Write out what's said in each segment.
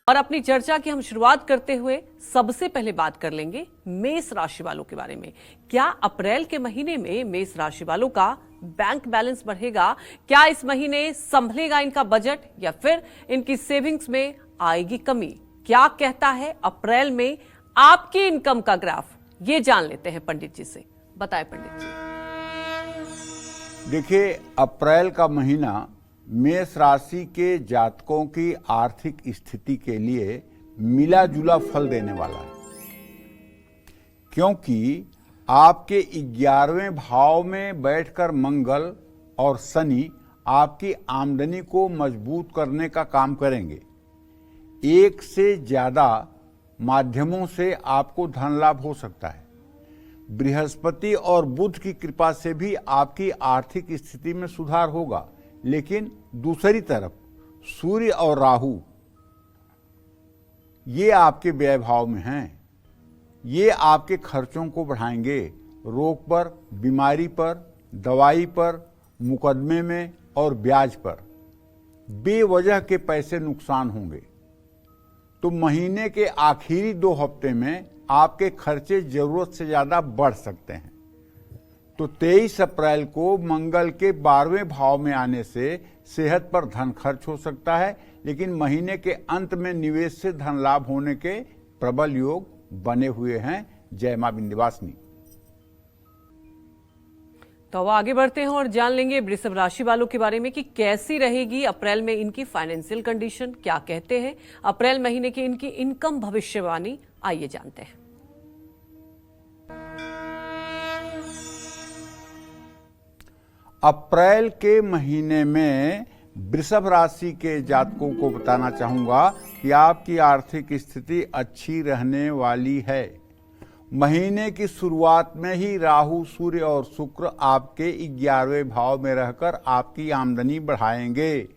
और अपनी चर्चा की हम शुरुआत करते हुए सबसे पहले बात कर लेंगे मेष राशि वालों के बारे में। क्या अप्रैल के महीने में मेष राशि वालों का बैंक बैलेंस बढ़ेगा? क्या इस महीने संभलेगा इनका बजट या फिर इनकी सेविंग्स में आएगी कमी? क्या कहता है अप्रैल में आपकी इनकम का ग्राफ? ये जान लेते हैं पंडित जी से। बताएं पंडित जी। देखिए, अप्रैल का महीना मेष राशि के जातकों की आर्थिक स्थिति के लिए मिला जुला फल देने वाला है, क्योंकि आपके 11वें भाव में बैठकर मंगल और शनि आपकी आमदनी को मजबूत करने का काम करेंगे। एक से ज्यादा माध्यमों से आपको धन लाभ हो सकता है। बृहस्पति और बुध की कृपा से भी आपकी आर्थिक स्थिति में सुधार होगा, लेकिन दूसरी तरफ सूर्य और राहु ये आपके व्यय भाव में हैं। ये आपके खर्चों को बढ़ाएंगे। रोग पर, बीमारी पर, दवाई पर, मुकदमे में और ब्याज पर बेवजह के पैसे नुकसान होंगे। तो महीने के आखिरी 2 हफ्ते में आपके खर्चे जरूरत से ज्यादा बढ़ सकते हैं। तो 23 अप्रैल को मंगल के 12वें भाव में आने से सेहत पर धन खर्च हो सकता है, लेकिन महीने के अंत में निवेश से धन लाभ होने के प्रबल योग बने हुए हैं। जय मां विंध्यवासिनी। तो अब आगे बढ़ते हैं और जान लेंगे वृषभ राशि वालों के बारे में कि कैसी रहेगी अप्रैल में इनकी फाइनेंशियल कंडीशन। क्या कहते हैं अप्रैल महीने की इनकी इनकम भविष्यवाणी? आइए जानते हैं। अप्रैल के महीने में वृषभ राशि के जातकों को बताना चाहूंगा कि आपकी आर्थिक स्थिति अच्छी रहने वाली है। महीने की शुरुआत में ही राहु, सूर्य और शुक्र आपके 11वें भाव में रहकर आपकी आमदनी बढ़ाएंगे।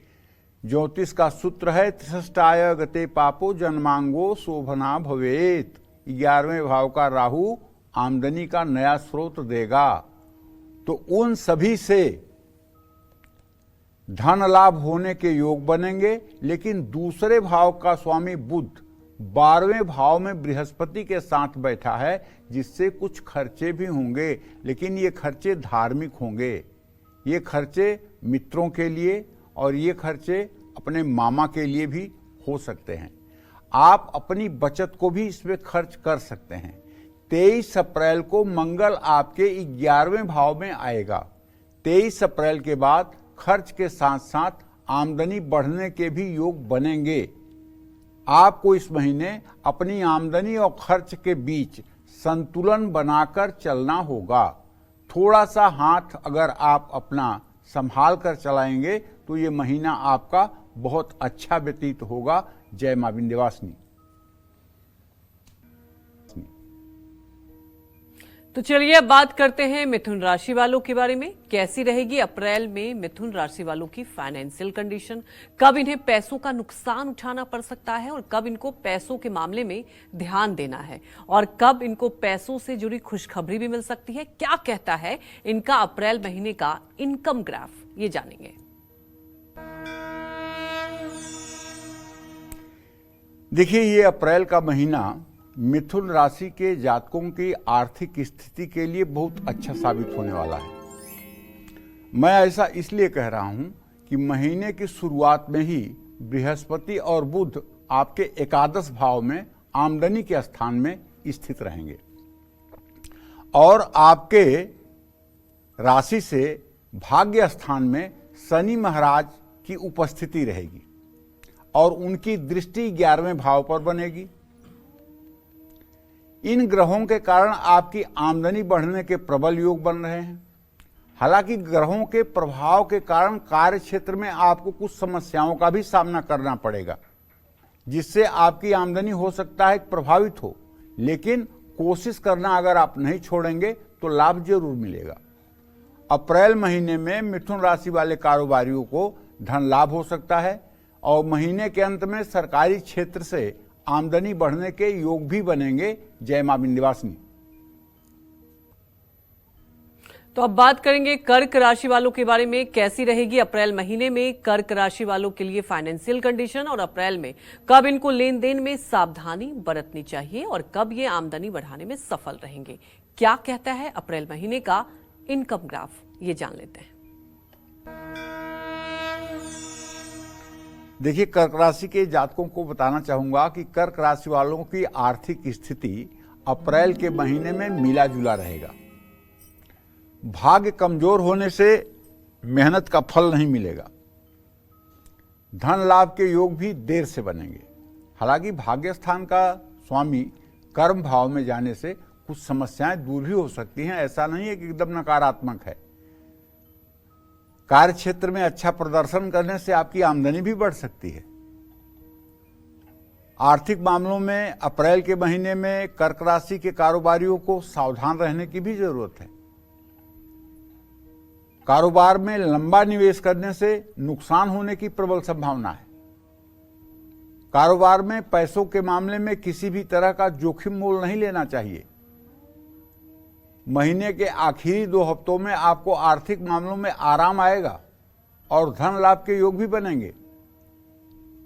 ज्योतिष का सूत्र है त्रिषष्टाय गते पापो जन्मांगो शोभना भवेत। 11वें भाव का राहु आमदनी का नया स्रोत देगा। तो उन सभी से धन लाभ होने के योग बनेंगे, लेकिन दूसरे भाव का स्वामी बुध 12वें भाव में बृहस्पति के साथ बैठा है, जिससे कुछ खर्चे भी होंगे, लेकिन ये खर्चे धार्मिक होंगे। ये खर्चे मित्रों के लिए और ये खर्चे अपने मामा के लिए भी हो सकते हैं। आप अपनी बचत को भी इसमें खर्च कर सकते हैं। 23 अप्रैल को मंगल आपके 11वें भाव में आएगा। 23 अप्रैल के बाद खर्च के साथ साथ आमदनी बढ़ने के भी योग बनेंगे। आपको इस महीने अपनी आमदनी और खर्च के बीच संतुलन बनाकर चलना होगा। थोड़ा सा हाथ अगर आप अपना संभाल कर चलाएंगे तो ये महीना आपका बहुत अच्छा व्यतीत होगा। जय मां विंध्यवासिनी। तो चलिए अब बात करते हैं मिथुन राशि वालों के बारे में। कैसी रहेगी अप्रैल में मिथुन राशि वालों की फाइनेंशियल कंडीशन? कब इन्हें पैसों का नुकसान उठाना पड़ सकता है और कब इनको पैसों के मामले में ध्यान देना है, और कब इनको पैसों से जुड़ी खुशखबरी भी मिल सकती है? क्या कहता है इनका अप्रैल महीने का इनकम ग्राफ? ये जानेंगे। देखिए, ये अप्रैल का महीना मिथुन राशि के जातकों की आर्थिक स्थिति के लिए बहुत अच्छा साबित होने वाला है। मैं ऐसा इसलिए कह रहा हूं कि महीने की शुरुआत में ही बृहस्पति और बुध आपके एकादश भाव में आमदनी के स्थान में स्थित रहेंगे और आपके राशि से भाग्य स्थान में शनि महाराज की उपस्थिति रहेगी और उनकी दृष्टि 11वें भाव पर बनेगी। इन ग्रहों के कारण आपकी आमदनी बढ़ने के प्रबल योग बन रहे हैं। हालांकि ग्रहों के प्रभाव के कारण कार्य क्षेत्र में आपको कुछ समस्याओं का भी सामना करना पड़ेगा, जिससे आपकी आमदनी हो सकता है प्रभावित हो, लेकिन कोशिश करना अगर आप नहीं छोड़ेंगे तो लाभ जरूर मिलेगा। अप्रैल महीने में मिथुन राशि वाले कारोबारियों को धन लाभ हो सकता है और महीने के अंत में सरकारी क्षेत्र से आमदनी बढ़ने के योग भी बनेंगे। जय मां विंध्यवासिनी। तो अब बात करेंगे कर्क राशि वालों के बारे में। कैसी रहेगी अप्रैल महीने में कर्क राशि वालों के लिए फाइनेंशियल कंडीशन, और अप्रैल में कब इनको लेन देन में सावधानी बरतनी चाहिए और कब ये आमदनी बढ़ाने में सफल रहेंगे। क्या कहता है अप्रैल महीने का इनकम ग्राफ, ये जान लेते हैं। देखिए, कर्क राशि के जातकों को बताना चाहूंगा कि कर्क राशि वालों की आर्थिक स्थिति अप्रैल के महीने में मिला जुला रहेगा। भाग्य कमजोर होने से मेहनत का फल नहीं मिलेगा। धन लाभ के योग भी देर से बनेंगे। हालांकि भाग्य स्थान का स्वामी कर्म भाव में जाने से कुछ समस्याएं दूर भी हो सकती हैं। ऐसा नहीं है कि एकदम नकारात्मक है। कार्य क्षेत्र में अच्छा प्रदर्शन करने से आपकी आमदनी भी बढ़ सकती है। आर्थिक मामलों में अप्रैल के महीने में कर्क राशि के कारोबारियों को सावधान रहने की भी जरूरत है। कारोबार में लंबा निवेश करने से नुकसान होने की प्रबल संभावना है। कारोबार में पैसों के मामले में किसी भी तरह का जोखिम मोल नहीं लेना चाहिए। महीने के आखिरी 2 हफ्तों में आपको आर्थिक मामलों में आराम आएगा और धन लाभ के योग भी बनेंगे।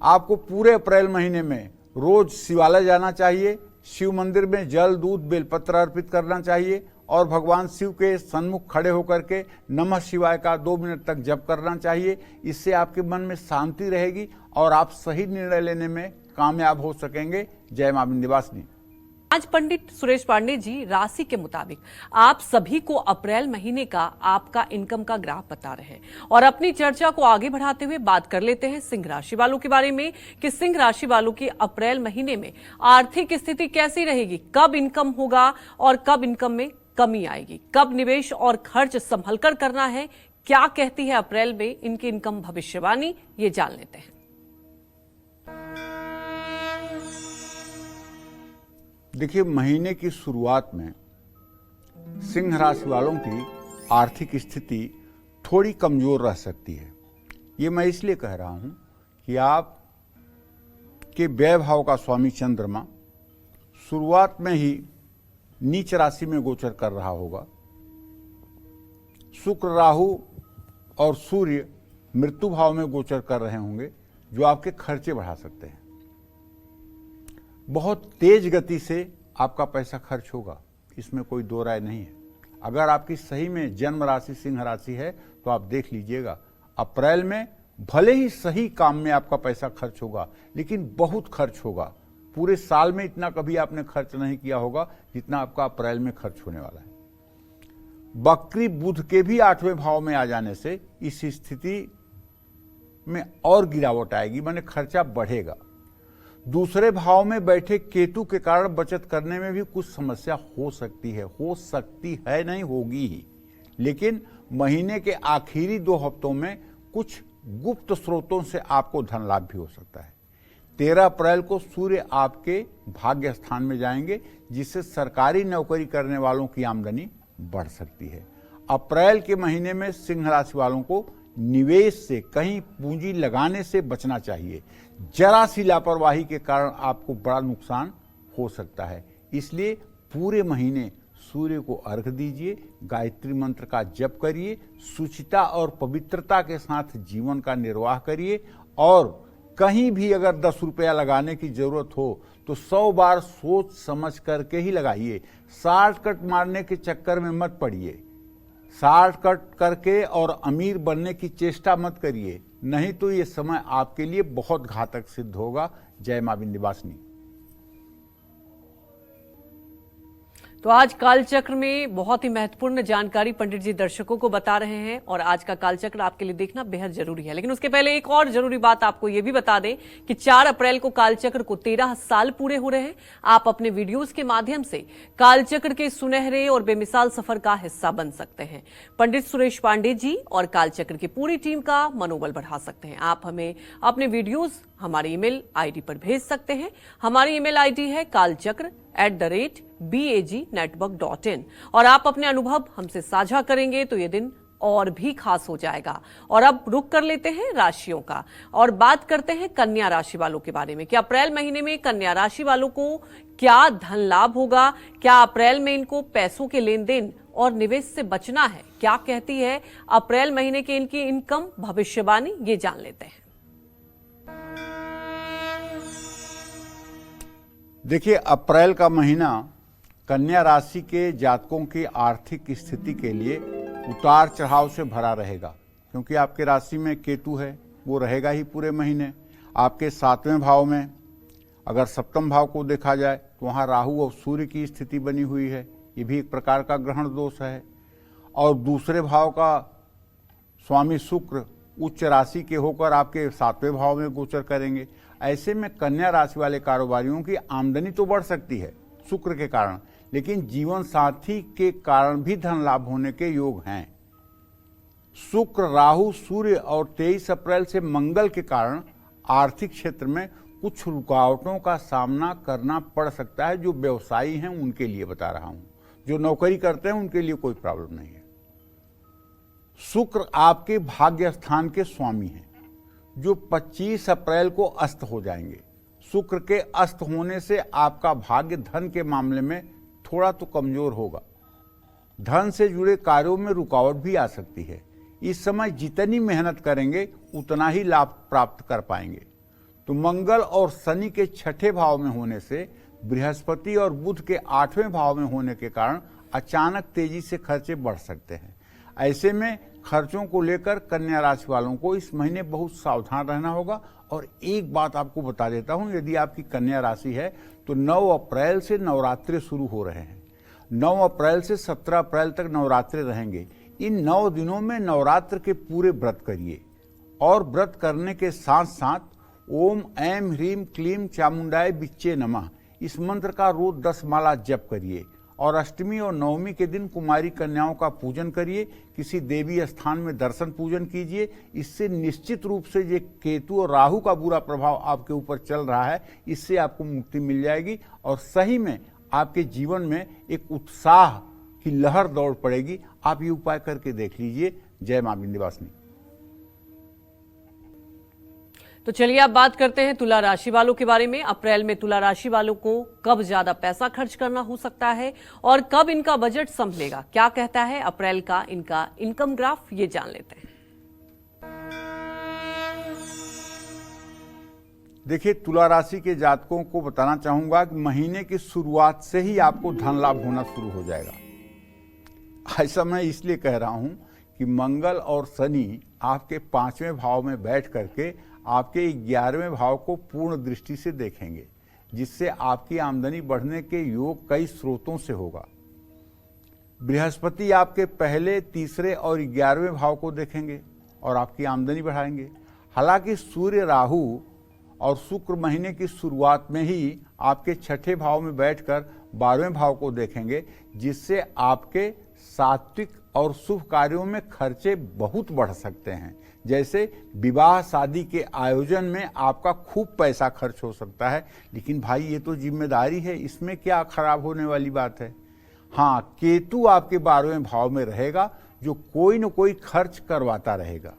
आपको पूरे अप्रैल महीने में रोज शिवालय जाना चाहिए, शिव मंदिर में जल, दूध, बेलपत्र अर्पित करना चाहिए और भगवान शिव के सन्मुख खड़े होकर के नमः शिवाय का 2 मिनट तक जप करना चाहिए। इससे आपके मन में शांति रहेगी और आप सही निर्णय लेने में कामयाब हो सकेंगे। जय मां विंध्यवासिनी। आज पंडित सुरेश पांडे जी राशि के मुताबिक आप सभी को अप्रैल महीने का आपका इनकम का ग्राफ बता रहे हैं, और अपनी चर्चा को आगे बढ़ाते हुए बात कर लेते हैं सिंह राशि वालों के बारे में कि सिंह राशि वालों की अप्रैल महीने में आर्थिक स्थिति कैसी रहेगी, कब इनकम होगा और कब इनकम में कमी आएगी, कब निवेश और खर्च संभल कर करना है, क्या कहती है अप्रैल में इनकी इनकम भविष्यवाणी, ये जान लेते हैं। देखिए, महीने की शुरुआत में सिंह राशि वालों की आर्थिक स्थिति थोड़ी कमजोर रह सकती है। ये मैं इसलिए कह रहा हूं कि आप के व्यय भाव का स्वामी चंद्रमा शुरुआत में ही नीच राशि में गोचर कर रहा होगा। शुक्र, राहु और सूर्य मृत्यु भाव में गोचर कर रहे होंगे, जो आपके खर्चे बढ़ा सकते हैं। बहुत तेज गति से आपका पैसा खर्च होगा, इसमें कोई दो राय नहीं है। अगर आपकी सही में जन्म राशि सिंह राशि है तो आप देख लीजिएगा, अप्रैल में भले ही सही काम में आपका पैसा खर्च होगा, लेकिन बहुत खर्च होगा। पूरे साल में इतना कभी आपने खर्च नहीं किया होगा जितना आपका अप्रैल में खर्च होने वाला है। बकरी बुध के भी 8वें भाव में आ जाने से इस स्थिति में और गिरावट आएगी, माने खर्चा बढ़ेगा। दूसरे भाव में बैठे केतु के कारण बचत करने में भी कुछ समस्या हो सकती है, नहीं होगी ही। लेकिन महीने के आखिरी 2 हफ्तों में कुछ गुप्त स्रोतों से आपको धन लाभ भी हो सकता है। 13 अप्रैल को सूर्य आपके भाग्य स्थान में जाएंगे, जिससे सरकारी नौकरी करने वालों की आमदनी बढ़ सकती है। अप्रैल के महीने में सिंह राशि वालों को निवेश से, कहीं पूंजी लगाने से बचना चाहिए। जरा सी लापरवाही के कारण आपको बड़ा नुकसान हो सकता है। इसलिए पूरे महीने सूर्य को अर्घ दीजिए, गायत्री मंत्र का जप करिए, शुचिता और पवित्रता के साथ जीवन का निर्वाह करिए, और कहीं भी अगर 10 रुपया लगाने की जरूरत हो तो 100 बार सोच समझ करके ही लगाइए। शॉर्टकट मारने के चक्कर में मत पड़िए। शॉर्टकट करके और अमीर बनने की चेष्टा मत करिए, नहीं तो ये समय आपके लिए बहुत घातक सिद्ध होगा। जय मां विंध्यवासिनी। तो आज कालचक्र में बहुत ही महत्वपूर्ण जानकारी पंडित जी दर्शकों को बता रहे हैं, और आज का कालचक्र आपके लिए देखना बेहद जरूरी है। लेकिन उसके पहले एक और जरूरी बात आपको यह भी बता दें कि 4 अप्रैल को कालचक्र को 13 साल पूरे हो रहे हैं। आप अपने वीडियोस के माध्यम से कालचक्र के सुनहरे और बेमिसाल सफर का हिस्सा बन सकते हैं। पंडित सुरेश पांडे जी और कालचक्र की पूरी टीम का मनोबल बढ़ा सकते हैं। आप हमें अपने वीडियोस हमारी ईमेल आईडी पर भेज सकते हैं। हमारी ईमेल आईडी है kalchakra@bagnetwork.in, और आप अपने अनुभव हमसे साझा करेंगे तो ये दिन और भी खास हो जाएगा। और अब रुक कर लेते हैं राशियों का और बात करते हैं कन्या राशि वालों के बारे में कि अप्रैल महीने में कन्या राशि वालों को क्या धन लाभ होगा, क्या अप्रैल में इनको पैसों के लेन देन और निवेश से बचना है? क्या कहती है अप्रैल महीने की इनकी इनकम भविष्यवाणी, ये जान लेते हैं। देखिए, अप्रैल का महीना कन्या राशि के जातकों की आर्थिक स्थिति के लिए उतार चढ़ाव से भरा रहेगा, क्योंकि आपके राशि में केतु है, वो रहेगा ही पूरे महीने। आपके 7वें भाव में अगर 7वें भाव को देखा जाए तो वहाँ राहु और सूर्य की स्थिति बनी हुई है, ये भी एक प्रकार का ग्रहण दोष है। और दूसरे भाव का स्वामी शुक्र उच्च राशि के होकर आपके 7वें भाव में गोचर करेंगे। ऐसे में कन्या राशि वाले कारोबारियों की आमदनी तो बढ़ सकती है शुक्र के कारण, लेकिन जीवन साथी के कारण भी धन लाभ होने के योग हैं। शुक्र, राहु, सूर्य और 23 अप्रैल से मंगल के कारण आर्थिक क्षेत्र में कुछ रुकावटों का सामना करना पड़ सकता है। जो व्यवसायी हैं उनके लिए बता रहा हूं, जो नौकरी करते हैं उनके लिए कोई प्रॉब्लम नहीं है। शुक्र आपके भाग्य स्थान के स्वामी हैं, जो 25 अप्रैल को अस्त हो जाएंगे। शुक्र के अस्त होने से आपका भाग्य धन के मामले में थोड़ा तो कमजोर होगा। धन से जुड़े कार्यों में रुकावट भी आ सकती है। इस समय जितनी मेहनत करेंगे उतना ही लाभ प्राप्त कर पाएंगे। तो मंगल और शनि के 6ठे भाव में होने से, बृहस्पति और बुध के 8वें भाव में होने के कारण अचानक तेजी से खर्चे बढ़ सकते हैं। ऐसे में खर्चों को लेकर कन्या राशि वालों को इस महीने बहुत सावधान रहना होगा। और एक बात आपको बता देता हूं, यदि आपकी कन्या राशि है तो 9 अप्रैल से नवरात्रे शुरू हो रहे हैं। 9 अप्रैल से 17 अप्रैल तक नवरात्रे रहेंगे। इन 9 दिनों में नवरात्र के पूरे व्रत करिए, और व्रत करने के साथ साथ ओम ऐं ह्रीं क्लीं चामुंडाय बिच्चे नमः इस मंत्र का रोज 10 माला जप करिए। और अष्टमी और नवमी के दिन कुमारी कन्याओं का पूजन करिए। किसी देवी स्थान में दर्शन पूजन कीजिए। इससे निश्चित रूप से ये केतु और राहु का बुरा प्रभाव आपके ऊपर चल रहा है, इससे आपको मुक्ति मिल जाएगी और सही में आपके जीवन में एक उत्साह की लहर दौड़ पड़ेगी। आप ये उपाय करके देख लीजिए। जय मां विंध्यवासिनी। तो चलिए अब बात करते हैं तुला राशि वालों के बारे में। अप्रैल में तुला राशि वालों को कब ज्यादा पैसा खर्च करना हो सकता है और कब इनका बजट संभलेगा, क्या कहता है अप्रैल का इनका इनकम ग्राफ, ये जान लेते हैं। देखिए, तुला राशि के जातकों को बताना चाहूंगा कि महीने की शुरुआत से ही आपको धन लाभ होना शुरू हो जाएगा। ऐसा मैं इसलिए कह रहा हूं कि मंगल और शनि आपके 5वें भाव में बैठ करके आपके 11वें भाव को पूर्ण दृष्टि से देखेंगे, जिससे आपकी आमदनी बढ़ने के योग कई स्रोतों से होगा। बृहस्पति आपके पहले, तीसरे और 11वें भाव को देखेंगे और आपकी आमदनी बढ़ाएंगे। हालांकि सूर्य, राहु और शुक्र महीने की शुरुआत में ही आपके 6ठे भाव में बैठकर 12वें भाव को देखेंगे, जिससे आपके सात्विक और शुभ कार्यों में खर्चे बहुत बढ़ सकते हैं। जैसे विवाह शादी के आयोजन में आपका खूब पैसा खर्च हो सकता है, लेकिन भाई ये तो जिम्मेदारी है, इसमें क्या खराब होने वाली बात है। हाँ, केतु आपके 12वें भाव में रहेगा, जो कोई न कोई खर्च करवाता रहेगा।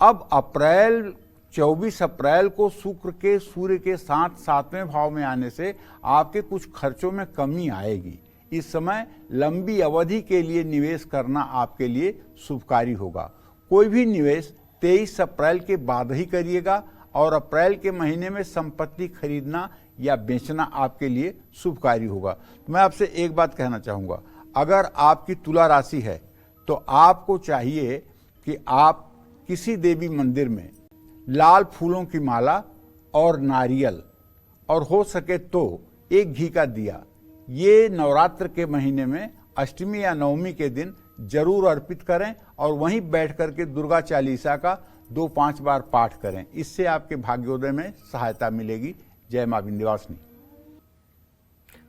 अब 24 अप्रैल को शुक्र के सूर्य के साथ 7वें भाव में आने से आपके कुछ खर्चों में कमी आएगी। इस समय लंबी अवधि के लिए निवेश करना आपके लिए शुभकारी होगा। कोई भी निवेश 23 अप्रैल के बाद ही करिएगा और अप्रैल के महीने में संपत्ति खरीदना या बेचना आपके लिए शुभकारी होगा। मैं आपसे एक बात कहना चाहूँगा, अगर आपकी तुला राशि है तो आपको चाहिए कि आप किसी देवी मंदिर में लाल फूलों की माला और नारियल और हो सके तो एक घी का दिया, ये नवरात्र के महीने में अष्टमी या नवमी के दिन जरूर अर्पित करें और वहीं बैठ करके दुर्गा चालीसा का 2-5 बार पाठ करें। इससे आपके भाग्योदय में सहायता मिलेगी। जय मां विंध्यवासिनी।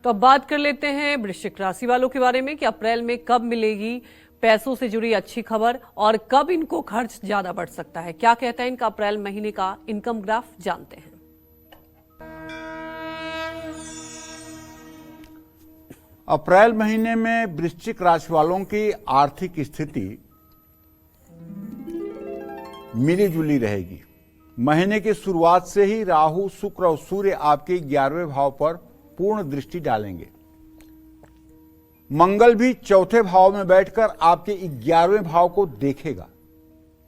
तो अब बात कर लेते हैं वृश्चिक राशि वालों के बारे में कि अप्रैल में कब मिलेगी पैसों से जुड़ी अच्छी खबर और कब इनको खर्च ज्यादा बढ़ सकता है, क्या कहता है इनका अप्रैल महीने का इनकम ग्राफ, जानते हैं। अप्रैल महीने में वृश्चिक राशि वालों की आर्थिक स्थिति मिली जुली रहेगी। महीने की शुरुआत से ही राहु, शुक्र और सूर्य आपके 11वें भाव पर पूर्ण दृष्टि डालेंगे। मंगल भी चौथे भाव में बैठकर आपके 11वें भाव को देखेगा।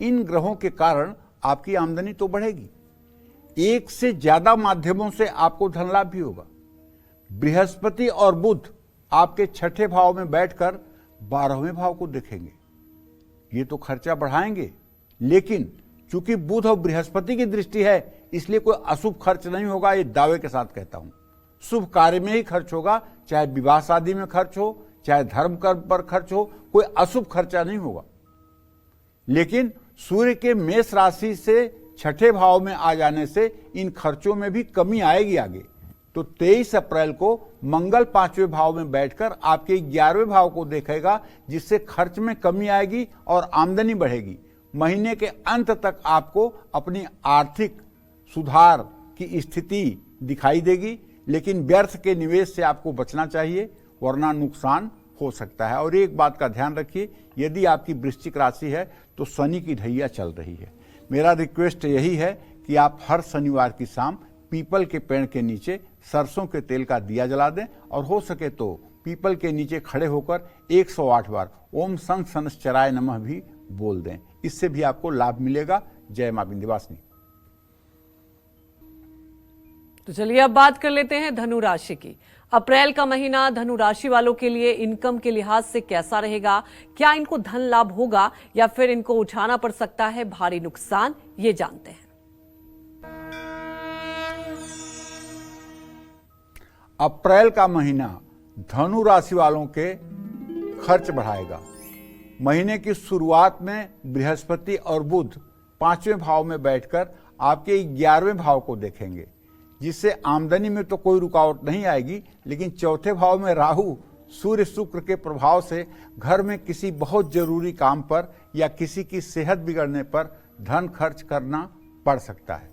इन ग्रहों के कारण आपकी आमदनी तो बढ़ेगी, एक से ज्यादा माध्यमों से आपको धन लाभ भी होगा। बृहस्पति और बुध आपके छठे भाव में बैठकर 12वें भाव को देखेंगे। ये तो खर्चा बढ़ाएंगे, लेकिन चूंकि बुध और बृहस्पति की दृष्टि है इसलिए कोई अशुभ खर्च नहीं होगा। ये दावे के साथ कहता हूं, शुभ कार्य में ही खर्च होगा, चाहे विवाह शादी में खर्च हो, चाहे धर्म कर्म पर खर्च हो, कोई अशुभ खर्चा नहीं होगा। लेकिन सूर्य के मेष राशि से छठे भाव में आ जाने से इन खर्चों में भी कमी आएगी आगे। तो 23 अप्रैल को मंगल 5वें भाव में बैठकर आपके 11वें भाव को देखेगा, जिससे खर्च में कमी आएगी और आमदनी बढ़ेगी। महीने के अंत तक आपको अपनी आर्थिक सुधार की स्थिति दिखाई देगी, लेकिन व्यर्थ के निवेश से आपको बचना चाहिए, वरना नुकसान हो सकता है। और एक बात का ध्यान रखिए, यदि आपकी वृश्चिक राशि है तो शनि की ढैया चल रही है। मेरा रिक्वेस्ट यही है कि आप हर शनिवार की शाम पीपल के पेड़ के नीचे सरसों के तेल का दिया जला दें और हो सके तो पीपल के नीचे खड़े होकर 108 बार ओम संग सनश्चराय नमः भी बोल दें। इससे भी आपको लाभ मिलेगा। जय मां विंध्यवासिनी। तो चलिए अब बात कर लेते हैं धनु राशि की। अप्रैल का महीना धनु राशि वालों के लिए इनकम के लिहाज से कैसा रहेगा? क्या इनको धन लाभ होगा या फिर इनको उठाना पड़ सकता है भारी नुकसान? ये जानते हैं। अप्रैल का महीना धनु राशि वालों के खर्च बढ़ाएगा। महीने की शुरुआत में बृहस्पति और बुध 5वें भाव में बैठकर आपके 11वें भाव को देखेंगे, जिससे आमदनी में तो कोई रुकावट नहीं आएगी, लेकिन चौथे भाव में राहु सूर्य शुक्र के प्रभाव से घर में किसी बहुत जरूरी काम पर या किसी की सेहत बिगड़ने पर धन खर्च करना पड़ सकता है।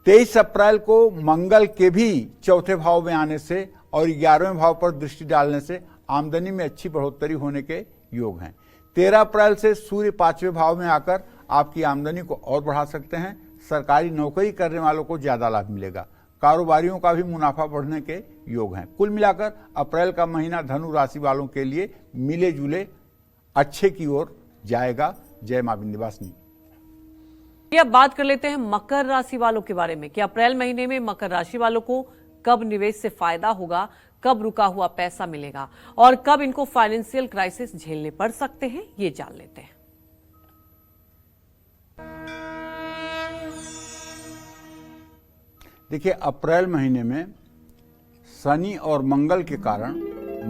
23 अप्रैल को मंगल के भी चौथे भाव में आने से और 11वें भाव पर दृष्टि डालने से आमदनी में अच्छी बढ़ोतरी होने के योग हैं। 13 अप्रैल से सूर्य 5वें भाव में आकर आपकी आमदनी को और बढ़ा सकते हैं। सरकारी नौकरी करने वालों को ज्यादा लाभ मिलेगा। कारोबारियों का भी मुनाफा बढ़ने के योग हैं। कुल मिलाकर अप्रैल का महीना धनु राशि वालों के लिए मिले जुले अच्छे की ओर जाएगा। जय मां विंध्यवासिनी। अब बात कर लेते हैं मकर राशि वालों के बारे में कि अप्रैल महीने में मकर राशि वालों को कब निवेश से फायदा होगा, कब रुका हुआ पैसा मिलेगा और कब इनको फाइनेंशियल क्राइसिस झेलने पड़ सकते हैं, ये जान लेते हैं। देखिए, अप्रैल महीने में शनि और मंगल के कारण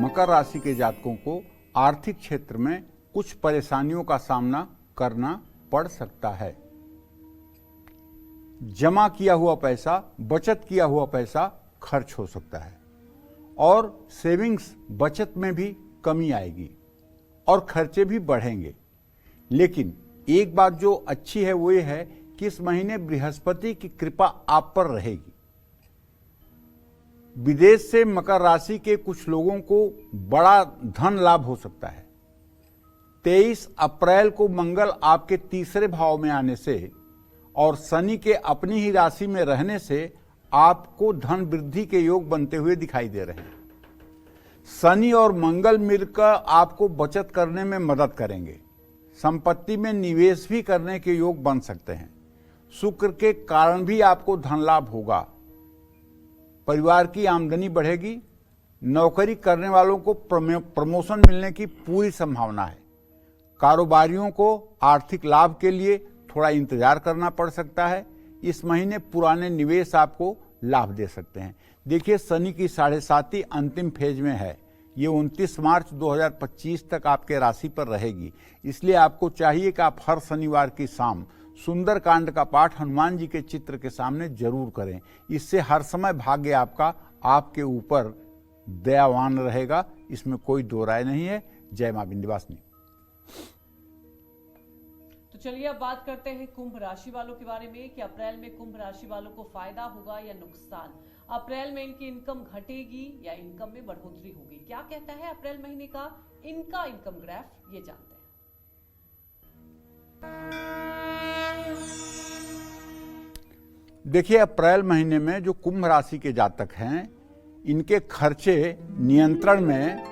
मकर राशि के जातकों को आर्थिक क्षेत्र में कुछ परेशानियों का सामना करना पड़ सकता है। जमा किया हुआ पैसा, बचत किया हुआ पैसा खर्च हो सकता है और सेविंग्स बचत में भी कमी आएगी और खर्चे भी बढ़ेंगे। लेकिन एक बात जो अच्छी है वो ये है कि इस महीने बृहस्पति की कृपा आप पर रहेगी। विदेश से मकर राशि के कुछ लोगों को बड़ा धन लाभ हो सकता है। 23 अप्रैल को मंगल आपके तीसरे भाव में आने से और शनि के अपनी ही राशि में रहने से आपको धन वृद्धि के योग बनते हुए दिखाई दे रहे हैं। शनि और मंगल मिलकर आपको बचत करने में मदद करेंगे। संपत्ति में निवेश भी करने के योग बन सकते हैं। शुक्र के कारण भी आपको धन लाभ होगा। परिवार की आमदनी बढ़ेगी। नौकरी करने वालों को प्रमोशन मिलने की पूरी संभावना है। कारोबारियों को आर्थिक लाभ के लिए थोड़ा इंतजार करना पड़ सकता है। इस महीने पुराने निवेश आपको लाभ दे सकते हैं। देखिए, शनि की 7.5 अंतिम फेज में है। ये 29 मार्च 2025 तक आपके राशि पर रहेगी। इसलिए आपको चाहिए कि आप हर शनिवार की शाम सुंदरकांड का पाठ हनुमान जी के चित्र के सामने जरूर करें। इससे हर समय भाग्य आपका आपके ऊपर दयावान रहेगा, इसमें कोई दो राय नहीं है। जय मां विंध्यवासिनी। तो चलिए अब बात करते हैं कुंभ राशि वालों के बारे में कि अप्रैल में कुंभ राशि वालों को फायदा होगा या नुकसान। अप्रैल में इनकी इनकम घटेगी या इनकम में बढ़ोतरी होगी। क्या कहता है अप्रैल महीने का इनका इनकम ग्राफ, ये जानते हैं। देखिए, अप्रैल महीने में जो कुंभ राशि के जातक हैं, इनके खर्चे नियंत्रण में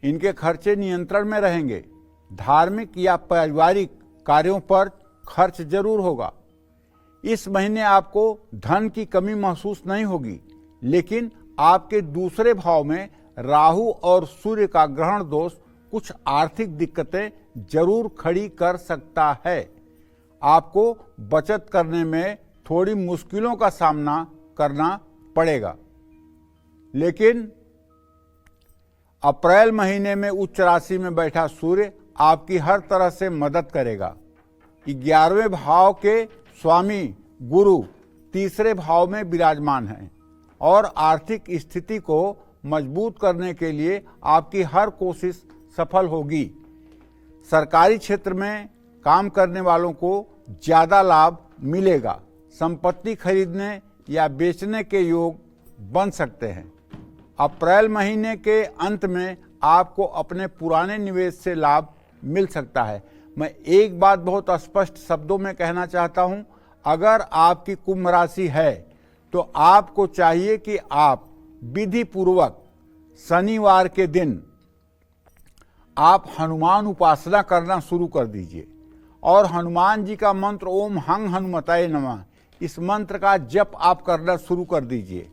इनके खर्चे नियंत्रण में रहेंगे। धार्मिक या पारिवारिक कार्यों पर खर्च जरूर होगा। इस महीने आपको धन की कमी महसूस नहीं होगी, लेकिन आपके दूसरे भाव में राहु और सूर्य का ग्रहण दोष कुछ आर्थिक दिक्कतें जरूर खड़ी कर सकता है। आपको बचत करने में थोड़ी मुश्किलों का सामना करना पड़ेगा, लेकिन अप्रैल महीने में उच्च राशि में बैठा सूर्य आपकी हर तरह से मदद करेगा। 11वें भाव के स्वामी गुरु तीसरे भाव में विराजमान हैं और आर्थिक स्थिति को मजबूत करने के लिए आपकी हर कोशिश सफल होगी। सरकारी क्षेत्र में काम करने वालों को ज्यादा लाभ मिलेगा। संपत्ति खरीदने या बेचने के योग बन सकते हैं। अप्रैल महीने के अंत में आपको अपने पुराने निवेश से लाभ मिल सकता है। मैं एक बात बहुत स्पष्ट शब्दों में कहना चाहता हूं, अगर आपकी कुंभ राशि है तो आपको चाहिए कि आप विधि पूर्वक शनिवार के दिन आप हनुमान उपासना करना शुरू कर दीजिए और हनुमान जी का मंत्र ओम हंग हनुमताय नमः, इस मंत्र का जप आप करना शुरू कर दीजिए।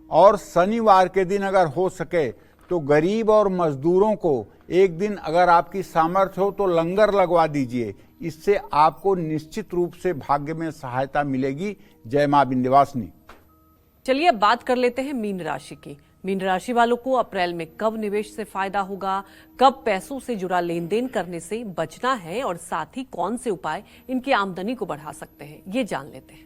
और शनिवार के दिन अगर हो सके तो गरीब और मजदूरों को एक दिन अगर आपकी सामर्थ्य हो तो लंगर लगवा दीजिए। इससे आपको निश्चित रूप से भाग्य में सहायता मिलेगी। जय मां विंध्यवासिनी। चलिए अब बात कर लेते हैं मीन राशि की। मीन राशि वालों को अप्रैल में कब निवेश से फायदा होगा, कब पैसों से जुड़ा लेन देन करने से बचना है और साथ ही कौन से उपाय इनकी आमदनी को बढ़ा सकते हैं, ये जान लेते हैं।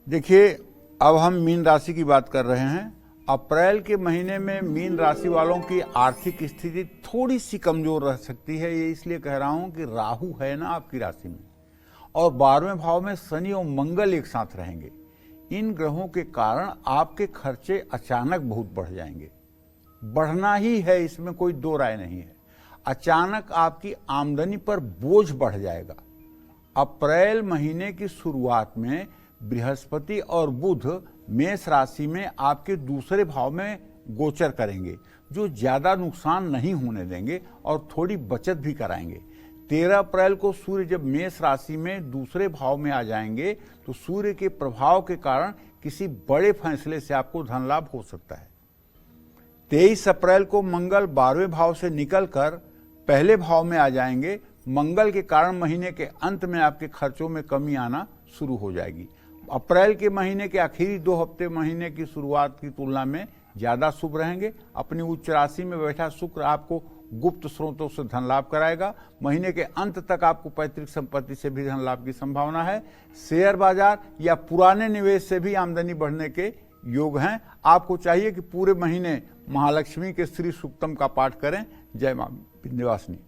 देखिए, अब हम मीन राशि की बात कर रहे हैं। अप्रैल के महीने में मीन राशि वालों की आर्थिक स्थिति थोड़ी सी कमजोर रह सकती है। ये इसलिए कह रहा हूं कि राहु है ना आपकी राशि में और 12वें भाव में शनि और मंगल एक साथ रहेंगे। इन ग्रहों के कारण आपके खर्चे अचानक बहुत बढ़ जाएंगे। बढ़ना ही है, इसमें कोई दो राय नहीं है। अचानक आपकी आमदनी पर बोझ बढ़ जाएगा। अप्रैल महीने की शुरुआत में बृहस्पति और बुध मेष राशि में आपके दूसरे भाव में गोचर करेंगे, जो ज्यादा नुकसान नहीं होने देंगे और थोड़ी बचत भी कराएंगे। 13 अप्रैल को सूर्य जब मेष राशि में दूसरे भाव में आ जाएंगे तो सूर्य के प्रभाव के कारण किसी बड़े फैसले से आपको धन लाभ हो सकता है। 23 अप्रैल को मंगल 12वें भाव से निकलकर पहले भाव में आ जाएंगे। मंगल के कारण महीने के अंत में आपके खर्चों में कमी आना शुरू हो जाएगी। अप्रैल के महीने के आखिरी 2 हफ्ते महीने की शुरुआत की तुलना में ज्यादा शुभ रहेंगे। अपनी उच्च राशि में बैठा शुक्र आपको गुप्त स्रोतों से धन लाभ कराएगा। महीने के अंत तक आपको पैतृक संपत्ति से भी धन लाभ की संभावना है। शेयर बाजार या पुराने निवेश से भी आमदनी बढ़ने के योग हैं। आपको चाहिए कि पूरे महीने महालक्ष्मी के श्री सूक्तम का पाठ करें। जय मां विंध्यवासिनी।